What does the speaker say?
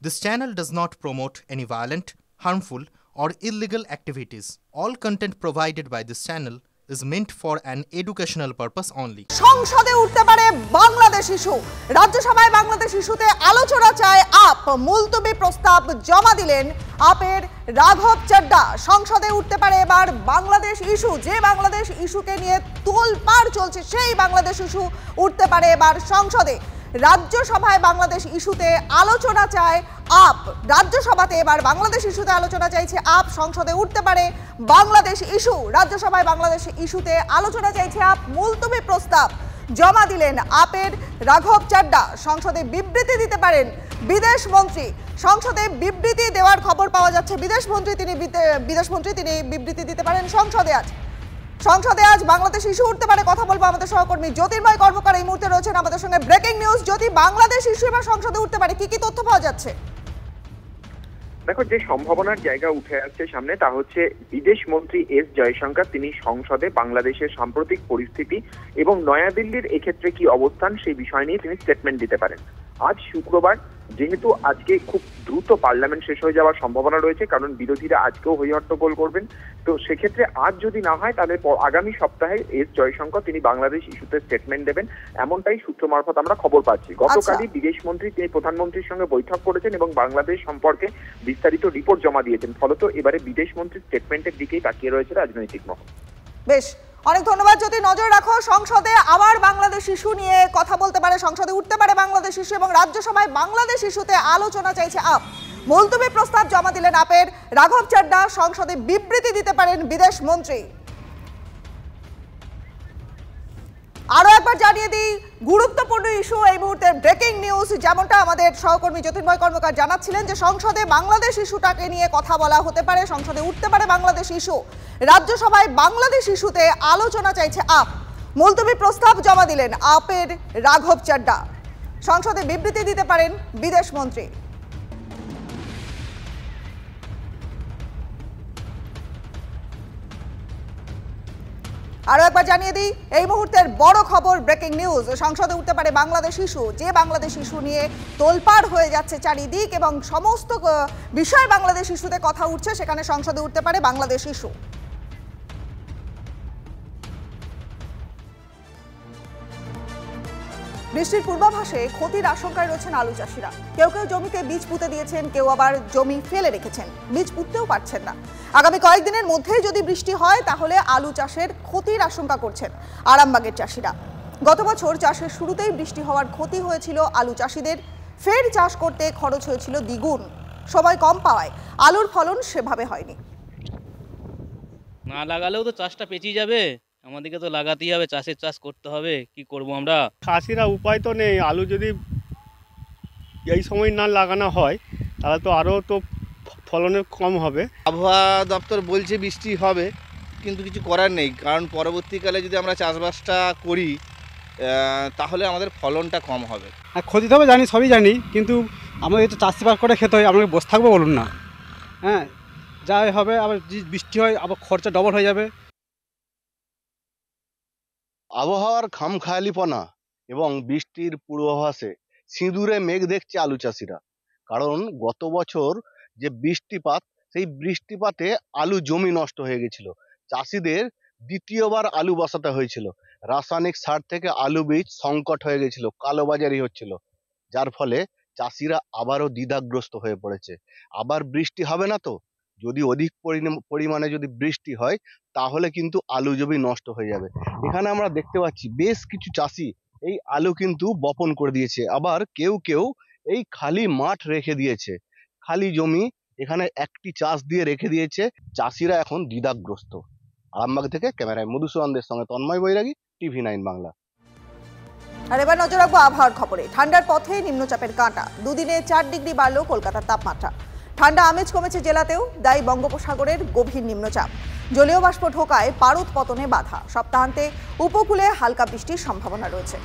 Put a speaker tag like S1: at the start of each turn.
S1: This channel does not promote any violent, harmful, or illegal activities. All content provided by this channel is meant for an educational purpose only.
S2: সংসদে উঠতে পারে Bangladesh issue. রাজ্যসভায় বাংলাদেশ ইস্যুতে আলোচনা চায় up. মুলতবি প্রস্তাব জমা দিলেন আপের রাঘব চড্ডা। সংসদে উঠতে পারে এবার বাংলাদেশ ইস্যু। যে বাংলাদেশ ইস্যুকে নিয়ে তোলপাড় চলছে সেই বাংলাদেশ ইস্যু উঠতে পারে এবার সংসদে। রাজ্যসভায় বাংলাদেশ ইস্যুতে আলোচনা চায় আপ। রাজ্যসভাতে এবার বাংলাদেশ ইস্যুতে আলোচনা চাইছে আপ। সংসদে উঠতে পারে বাংলাদেশ ইস্যু। রাজ্যসভায় বাংলাদেশ ইস্যুতে আলোচনা চাইছে আপ। মুলতবি প্রস্তাব জমা দিলেন আপের রাঘব চড্ডা। সংসদে বিবৃতি দিতে পারেন বিদেশ মন্ত্রী। সংসদে বিবৃতি দেওয়ার খবর পাওয়া যাচ্ছে বিদেশমন্ত্রী তিনি বিবৃতি দিতে পারেন সংসদে আজ বাংলাদেশ ইস্যু উঠতে পারে। কথা বলবো আমাদের সহকর্মী জ্যোতির্ময় কর্মকার এই মুহূর্তে রয়েছেন আমাদের সঙ্গে। ব্রেকিং নিউজ, যদি বাংলাদেশ ইস্যু এবার সংসদে উঠতে পারে, কি তথ্য পাওয়া যাচ্ছে?
S3: দেখো, যে সম্ভাবনার জায়গা উঠে আসছে সামনে তা হচ্ছে বিদেশ মন্ত্রী এস জয়শঙ্কর তিনি সংসদে বাংলাদেশের সাম্প্রতিক পরিস্থিতি এবং নয়াদিল্লির এক্ষেত্রে কি অবস্থান সেই বিষয় নিয়ে তিনি স্টেটমেন্ট দিতে পারেন। আজ শুক্রবার, যেহেতু আজকে খুব দ্রুত পার্লামেন্ট শেষ হয়ে যাওয়ার সম্ভাবনা রয়েছে, কারণ বিরোধীরা আজকেও হইহট্টগোল করবেন, তো সেক্ষেত্রে আজ যদি না হয় তাহলে আগামী সপ্তাহে এস জয়শঙ্কর তিনি বাংলাদেশ ইস্যুতে স্টেটমেন্ট দেবেন, এমনটাই সূত্র মারফত আমরা খবর পাচ্ছি। গতকালই বিদেশ মন্ত্রী তিনি প্রধানমন্ত্রীর সঙ্গে বৈঠক করেছেন এবং বাংলাদেশ সম্পর্কে বিস্তারিত রিপোর্ট জমা দিয়েছেন। ফলত এবারে বিদেশ মন্ত্রীর স্টেটমেন্টের দিকেই তাকিয়ে রয়েছে রাজনৈতিক মহল।
S2: বেশ, অনেক ধন্যবাদ। যদি নজর রাখো, সংসদে আবার বাংলাদেশ ইস্যু নিয়ে কথা বলতে পারে, সংসদে উঠতে পারে বাংলাদেশ ইস্যু এবং রাজ্যসভায় বাংলাদেশ ইস্যুতে আলোচনা চাইছে আপ। মুলতবি প্রস্তাব জমা দিলেন আপের রাঘব চড্ডা। সংসদে বিবৃতি দিতে পারেন বিদেশ মন্ত্রী। আরো একবার জানিয়ে দিই, গুরুত্বপূর্ণ ইস্যু এই মুহূর্তের ব্রেকিং নিউজ, যেমনটা আমাদের সহকর্মী জ্যোতির্ময় কর্মকার জানাচ্ছিলেন যে সংসদে বাংলাদেশ ইস্যুটাকে নিয়ে কথা বলা হতে পারে, সংসদে উঠতে পারে বাংলাদেশ ইস্যু। রাজ্যসভায় বাংলাদেশ ইস্যুতে আলোচনা চাইছে আপ। মুলতবি প্রস্তাব জমা দিলেন আপের রাঘব চড্ডা। সংসদে বিবৃতি দিতে পারেন বিদেশ মন্ত্রী। আরো একবার জানিয়ে দিই, এই মুহূর্তের বড় খবর, ব্রেকিং নিউজ, সংসদে উঠতে পারে বাংলাদেশ ইস্যু। যে বাংলাদেশ ইস্যু নিয়ে তোলপাড় হয়ে যাচ্ছে চারিদিক এবং সমস্ত বিষয় বাংলাদেশ ইস্যুতে কথা উঠছে, সেখানে সংসদে উঠতে পারে বাংলাদেশ ইস্যু। বৃষ্টির পূর্বাভাসে ক্ষতির আশঙ্কায় রয়েছেন আলু চাষিরা। কেউ জমিতে বীজ পুঁতে দিয়েছেন, কেউ আবার জমি ফেলে রেখেছেন, বীজ পুঁততেও পারছেন না। আগামী কয়েকদিনের মধ্যেই যদি বৃষ্টি হয় তাহলে আলু চাষের ক্ষতির আশঙ্কা করছেন আরামবাগের চাষিরা। গত বছর চাষের শুরুতেই বৃষ্টি হওয়ার ক্ষতি হয়েছিল আলু চাষিদের। ফের চাষ করতে খরচ হয়েছিল দ্বিগুণ। সময় কম পাওয়ায় আলুর ফলন সেভাবে হয়নি।
S4: না লাগালেও তো চাষটা পেঁচিয়ে যাবে, আমাদেরকে তো লাগাতেই হবে, চাষের চাষ করতে হবে, কি করব আমরা?
S5: চাষিরা উপায় তো নেই। আলু যদি এই সময় না লাগানো হয় তাহলে তো আরও তো ফলনের কম হবে।
S6: আবহাওয়া দপ্তর বলছে বৃষ্টি হবে, কিন্তু কিছু করার নেই, কারণ পরবর্তীকালে যদি আমরা চাষবাসটা করি তাহলে আমাদের ফলনটা কম হবে।
S7: ক্ষতি তো হবে জানি, সবই জানি, কিন্তু আমাদের তো চাষবাস করে খেতে হয়, আমাকে বসে থাকবো বলুন না? হ্যাঁ, যাই হবে, আবার যদি বৃষ্টি হয় আবার খরচা ডবল হয়ে যাবে।
S8: আবহাওয়ার খামখেয়ালিপনা এবং বৃষ্টির পূর্বাভাসে সিঁদুরে মেঘ দেখছে আলু চাষিরা। কারণ গত বছর যে বৃষ্টিপাত, সেই বৃষ্টিপাতে আলু জমি নষ্ট হয়ে গেছিল। চাষিদের দ্বিতীয়বার আলু বসাতে হয়েছিল। রাসায়নিক সার থেকে আলু বীজ সংকট হয়ে গেছিল, কালোবাজারি হচ্ছিল, যার ফলে চাষিরা আবারও দ্বিধাগ্রস্ত হয়ে পড়েছে। আবার বৃষ্টি হবে না তো? যদি অধিক পরিমাণে যদি বৃষ্টি হয় তাহলে কিন্তু আলু জমি নষ্ট হয়ে যাবে। এখানে আমরা দেখতে পাচ্ছি বেশ কিছু চাষি এই আলু কিন্তু বপন করে দিয়েছে, আবার কেউ এই খালি মাঠ রেখে দিয়েছে, খালি জমি এখানে একটি চাষ দিয়ে রেখে দিয়েছে। চাষিরা এখন দ্বিধাগ্রস্ত। আরামবাগ থেকে ক্যামেরায় মধুসূদনদের সঙ্গে তন্ময় বৈরাগী, TV9 বাংলা।
S2: আর এবার নজর রাখবো আবহাওয়ার খবরে। ঠান্ডার পথে নিম্নচাপের কাঁটা। দুদিনে 4 ডিগ্রি বাড়ল কলকাতার তাপমাত্রা। ঠান্ডা আমেজ কমেছে জেলাতেও, দায়ী বঙ্গোপসাগরের গভীর নিম্নচাপ। জলীয় বাষ্প ঢোকায় পারদ পতনে বাধা। সপ্তাহান্তে উপকূলে হালকা বৃষ্টির সম্ভাবনা রয়েছে।